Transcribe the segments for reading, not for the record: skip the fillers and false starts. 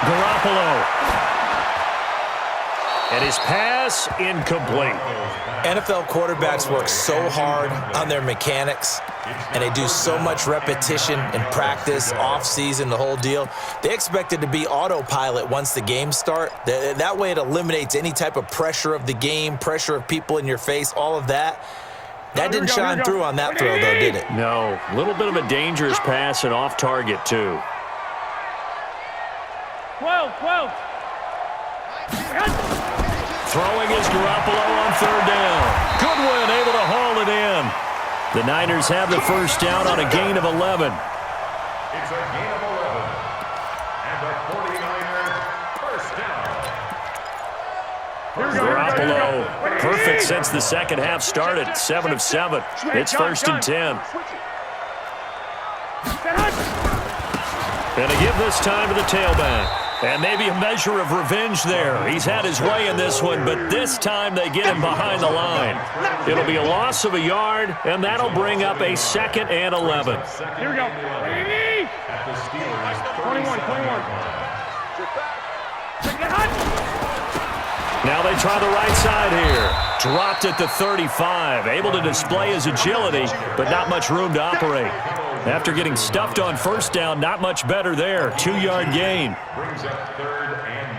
Garoppolo. And his pass incomplete. NFL quarterbacks work so hard on their mechanics, and they do so much repetition and practice, off-season, the whole deal. They expect it to be autopilot once the games start. That way it eliminates any type of pressure of the game, pressure of people in your face, all of that. That didn't shine through on that throw, though, did it? No. A little bit of a dangerous pass and off target, too. 12. Throwing is Garoppolo on third down. Goodwin able to haul it in. The Niners have the first down on a gain of 11. It's a gain of 11. And the 49ers first down. Garoppolo, perfect since the second half started. 7 of 7. It's first and 10. And to give this time to the tailback. And maybe a measure of revenge there. He's had his way in this one, but this time they get him behind the line. It'll be a loss of a yard, and that'll bring up a 2nd and 11. Here we go. 21. Now they try the right side here. Dropped at the 35. Able to display his agility, but not much room to operate. After getting stuffed on first down, not much better there. 2-yard gain. Brings up 3rd and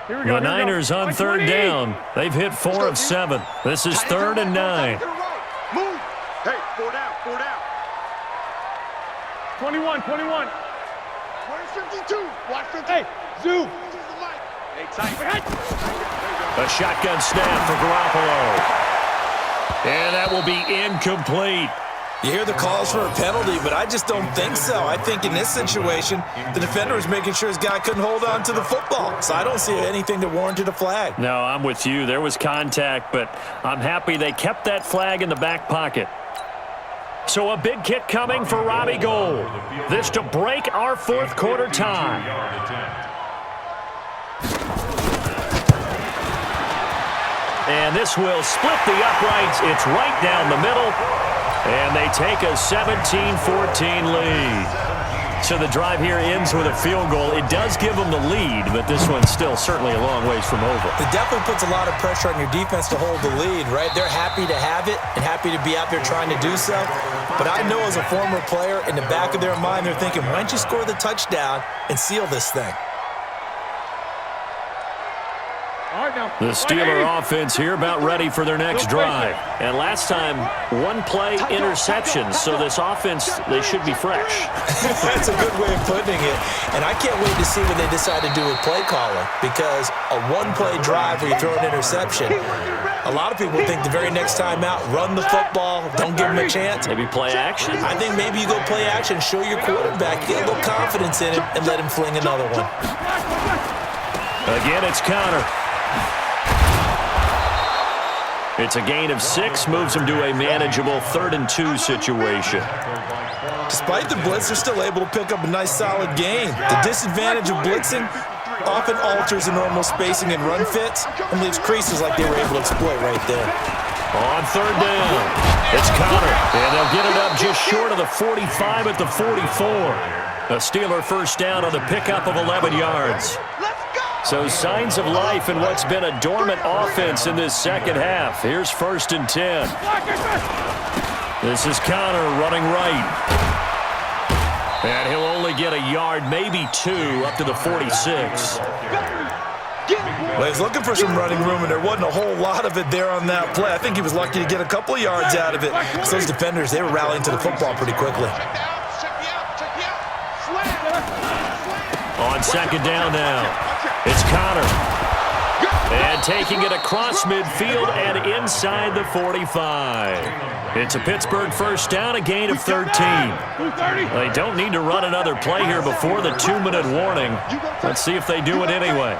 9. The Niners on third down. They've hit 4 of 7. This is 3rd and 9. Move. Hey, 4 down. 21. 52. Watch 50. Hey, Zoo. Hey, tight. A shotgun snap for Garoppolo. And that will be incomplete. You hear the calls for a penalty, but I just don't think so. I think in this situation, the defender was making sure his guy couldn't hold on to the football. So I don't see anything that warranted a flag. No, I'm with you. There was contact, but I'm happy they kept that flag in the back pocket. So a big kick coming for Robbie Gould. This to break our fourth quarter tie. And this will split the uprights. It's right down the middle. And they take a 17-14 lead. So the drive here ends with a field goal. It does give them the lead, but this one's still certainly a long ways from over. It definitely puts a lot of pressure on your defense to hold the lead, right? They're happy to have it and happy to be out there trying to do so. But I know as a former player, in the back of their mind, they're thinking, why don't you score the touchdown and seal this thing? The Steeler offense here about ready for their next drive. And last time, 1-play interception. So this offense, they should be fresh. That's a good way of putting it. And I can't wait to see what they decide to do with play calling. Because a 1-play drive where you throw an interception, a lot of people think the very next time out, run the football, don't give them a chance. Maybe play action? I think maybe you go play action, show your quarterback, get a little confidence in him, and let him fling another one. Again, it's Connor. It's a gain of 6, moves him to a manageable 3rd and 2 situation. Despite the blitz, they're still able to pick up a nice, solid gain. The disadvantage of blitzing often alters the normal spacing and run fits and leaves creases like they were able to exploit right there. On 3rd down, it's Connor, and they'll get it up just short of the 45 at the 44. A Steeler first down on the pickup of 11 yards. So signs of life in what's been a dormant offense in this second half. Here's 1st and 10. This is Connor running right. And he'll only get a yard, maybe 2, up to the 46. Well, he's looking for some running room, and there wasn't a whole lot of it there on that play. I think he was lucky to get a couple of yards out of it. Because those defenders, they were rallying to the football pretty quickly. On 2nd down now, it's Connor. And taking it across midfield and inside the 45. It's a Pittsburgh first down, a gain of 13. They don't need to run another play here before the 2-minute warning. Let's see if they do it anyway.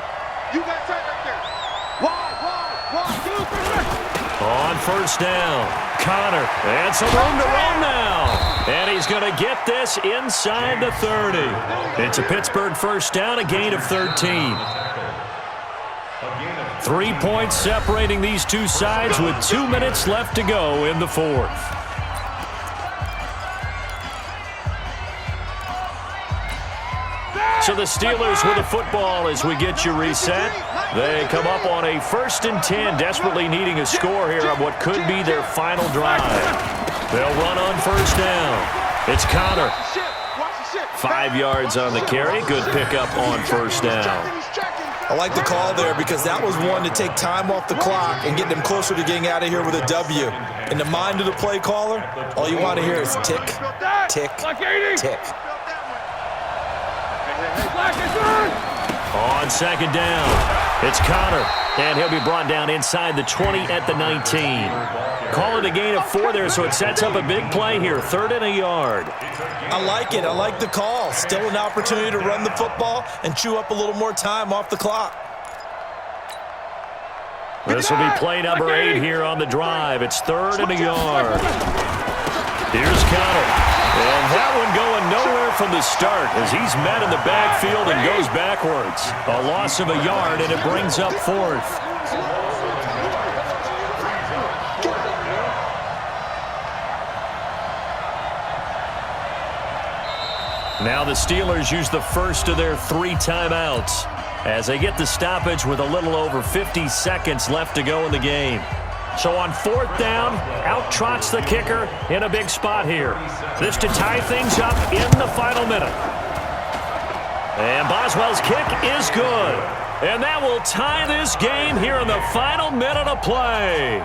On 1st down, Connor, and some room to run now. And he's going to get this inside the 30. It's a Pittsburgh first down, a gain of 13. 3 points separating these two sides with 2 minutes left to go in the 4th. So the Steelers with the football as we get you reset. They come up on a 1st and 10, desperately needing a score here on what could be their final drive. They'll run on 1st down. It's Connor. 5 yards on the carry. Good pickup on 1st down. I like the call there because that was one to take time off the clock and get them closer to getting out of here with a W. In the mind of the play caller, all you want to hear is tick, tick, tick. On 2nd down, it's Connor, and he'll be brought down inside the 20 at the 19. Call it a gain of 4 there, so it sets up a big play here, 3rd and a yard. I like it. I like the call. Still an opportunity to run the football and chew up a little more time off the clock. This will be play number 8 here on the drive. It's 3rd and a yard. Here's Connor. And that one going nowhere from the start as he's met in the backfield and goes backwards. A loss of a yard, and it brings up 4th. Now the Steelers use the first of their 3 timeouts as they get the stoppage with a little over 50 seconds left to go in the game. So on 4th down, out trots the kicker in a big spot here. This to tie things up in the final minute. And Boswell's kick is good. And that will tie this game here in the final minute of play.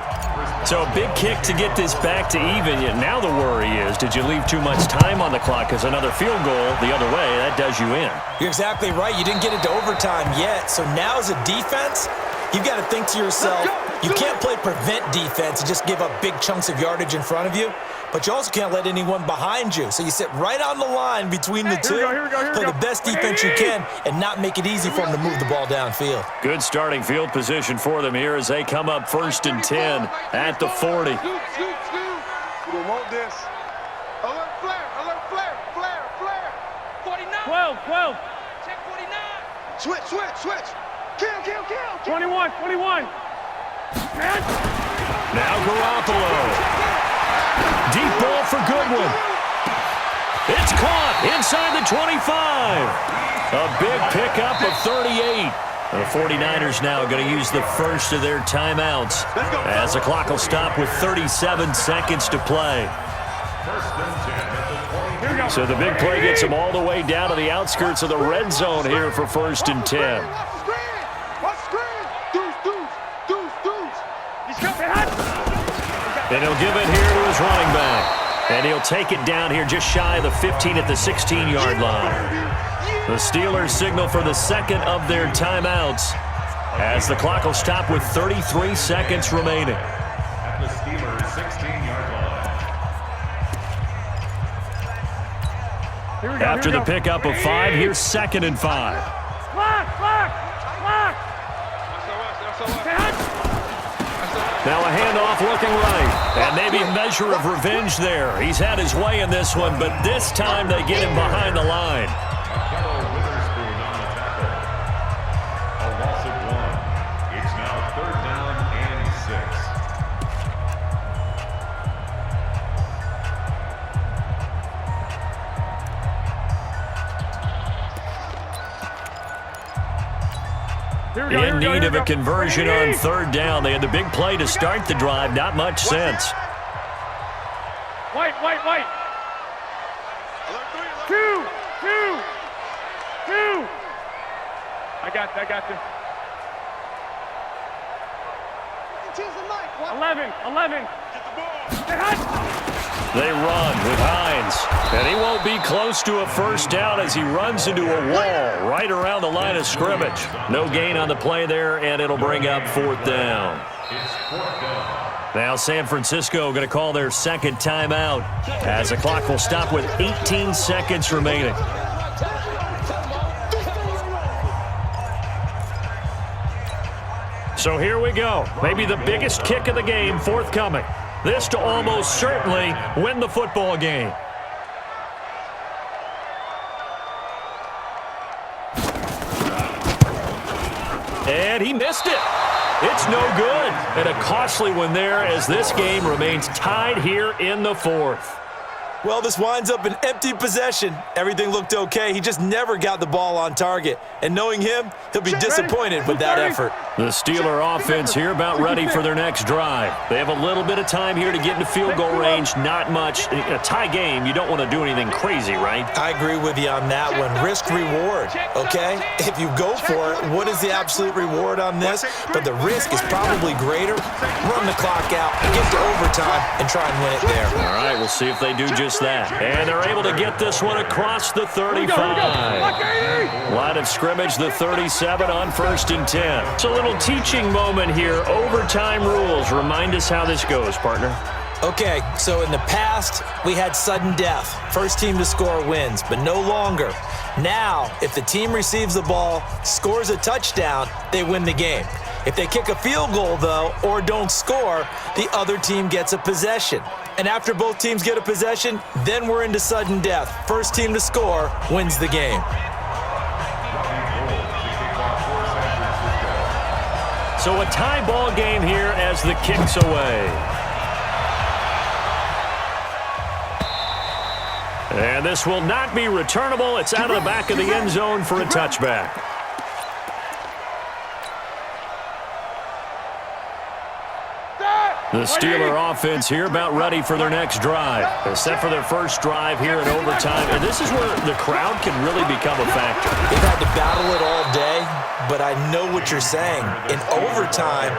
So a big kick to get this back to even. Yet now the worry is, did you leave too much time on the clock? Because another field goal the other way, that does you in. You're exactly right. You didn't get into overtime yet. So now as a defense, you've got to think to yourself, you can't play prevent defense and just give up big chunks of yardage in front of you, but you also can't let anyone behind you. So you sit right on the line between the two, play the best defense you can, and not make it easy for them to move the ball downfield. Good starting field position for them here as they come up 1st and 10 at the 40. We don't want this. Alert flare, alert flare, flare, flare. 49. 12. Check 49. Switch. Kill. 21. Now Garoppolo. Deep ball for Goodwin. It's caught inside the 25. A big pickup of 38. The 49ers now going to use the first of their timeouts as the clock will stop with 37 seconds to play. So the big play gets them all the way down to the outskirts of the red zone here for 1st and 10. And he'll give it here to his running back. And he'll take it down here just shy of the 15 at the 16-yard line. The Steelers signal for the 2nd of their timeouts as the clock will stop with 33 seconds remaining. At the Steelers' 16-yard line. After the pickup of 5, here's 2nd and 5. Block. Now a handoff looking right. And maybe a measure of revenge there. He's had his way in this one, but this time they get him behind the line. A loss of 1. It's now 3rd down and 6. In need of a conversion on 3rd down. They had the big play to start the drive. Not much sense. White. 2. I got you. 11. They run with Hines. And he won't be close to a first down as he runs into a wall right around the line of scrimmage. No gain on the play there, and it'll bring up 4th down. It's 4th down. Now San Francisco going to call their 2nd timeout as the clock will stop with 18 seconds remaining. So here we go. Maybe the biggest kick of the game forthcoming. This to almost certainly win the football game. And he missed it. It's no good. And a costly one there as this game remains tied here in the 4th. Well, this winds up an empty possession. Everything looked okay. He just never got the ball on target. And knowing him, he'll be disappointed with that effort. The Steeler offense here about ready for their next drive. They have a little bit of time here to get into field goal range. Not much. In a tie game, you don't want to do anything crazy, right? I agree with you on that one. Risk-reward, okay? If you go for it, what is the absolute reward on this? But the risk is probably greater. Run the clock out, get to overtime, and try and win it there. All right, we'll see if they do just that. And they're able to get this one across the 35. Line of scrimmage, the 37 on 1st and 10. It's a little teaching moment here. Overtime rules. Remind us how this goes, partner. Okay, so in the past, we had sudden death. First team to score wins, but no longer. Now, if the team receives the ball, scores a touchdown, they win the game. If they kick a field goal, though, or don't score, the other team gets a possession. And after both teams get a possession, then we're into sudden death. First team to score wins the game. So a tie ball game here as the kick's away. And this will not be returnable. It's out of the back of the end zone for a touchback. The Steeler offense here about ready for their next drive. They're set for their first drive here in overtime. And this is where the crowd can really become a factor. They've had to battle it all day, but I know what you're saying. In overtime,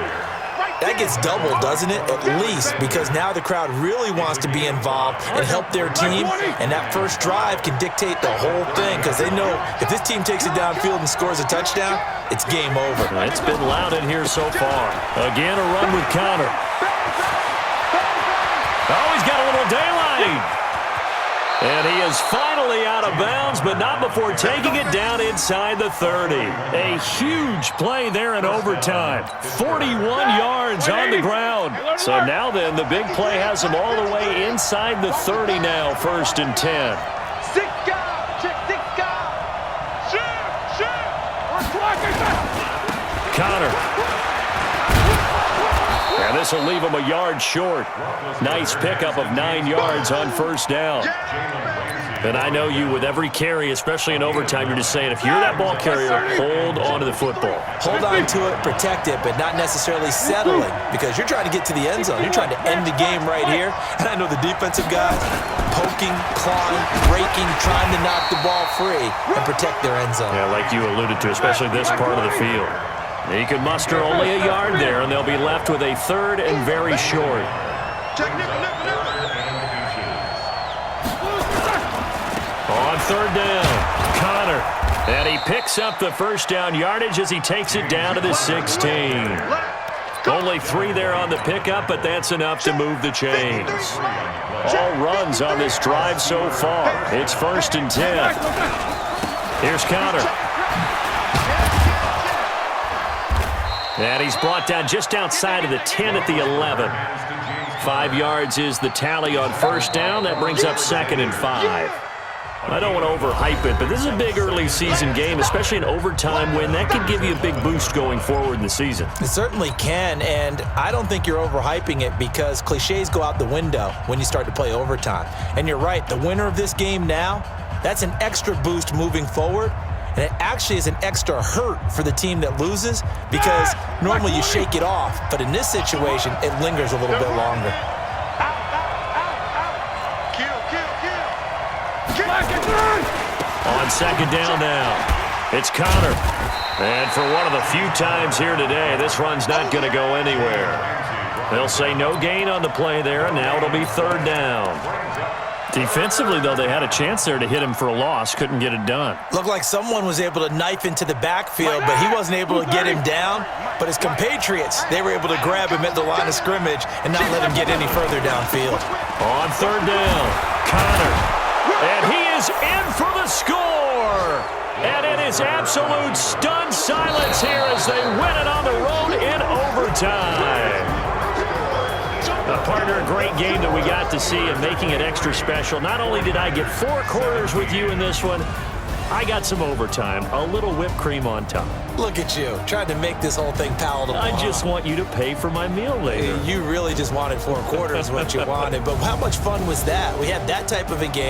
that gets doubled, doesn't it? At least, because now the crowd really wants to be involved and help their team, and that first drive can dictate the whole thing because they know if this team takes it downfield and scores a touchdown, it's game over. It's been loud in here so far. Again, a run with Connor. Oh, he's got a little daylight. And he is finally out of bounds, but not before taking it down inside the 30. A huge play there in overtime. 41 yards on the ground. So now then, the big play has him all the way inside the 30 now, 1st and 10. Connor. And this will leave him a yard short. Nice pickup of 9 yards on 1st down. And I know you, with every carry, especially in overtime, you're just saying, if you're that ball carrier, hold on to the football. Hold on to it, protect it, but not necessarily settling, because you're trying to get to the end zone. You're trying to end the game right here. And I know the defensive guys poking, clawing, breaking, trying to knock the ball free and protect their end zone. Yeah, like you alluded to, especially this part of the field. He can muster only a yard there, and they'll be left with a 3rd and very short. On 3rd down, Connor. And he picks up the first down yardage as he takes it down to the 16. Only 3 there on the pickup, but that's enough to move the chains. All runs on this drive so far. It's 1st and 10. Here's Connor. And he's brought down just outside of the 10 at the 11. 5 yards is the tally on 1st down. That brings up 2nd and 5. I don't want to overhype it, but this is a big early season game, especially an overtime win. That could give you a big boost going forward in the season. It certainly can, and I don't think you're overhyping it because cliches go out the window when you start to play overtime. And you're right, the winner of this game now, that's an extra boost moving forward. And it actually is an extra hurt for the team that loses because normally you shake it off. But in this situation, it lingers a little bit longer. On 2nd down now, it's Connor. And for one of the few times here today, this run's not going to go anywhere. They'll say no gain on the play there, and now it'll be 3rd down. Defensively, though, they had a chance there to hit him for a loss. Couldn't get it done. Looked like someone was able to knife into the backfield, but he wasn't able to get him down. But his compatriots, they were able to grab him at the line of scrimmage and not let him get any further downfield. On 3rd down, Connor. And he is in for the score. And it is absolute stunned silence here as they win it on the road in overtime. Partner, a great game that we got to see and making it extra special. Not only did I get 4 quarters with you in this one, I got some overtime, a little whipped cream on top. Look at you, trying to make this whole thing palatable. I just want you to pay for my meal later. You really just wanted 4 quarters, what you wanted. But how much fun was that? We had that type of a game.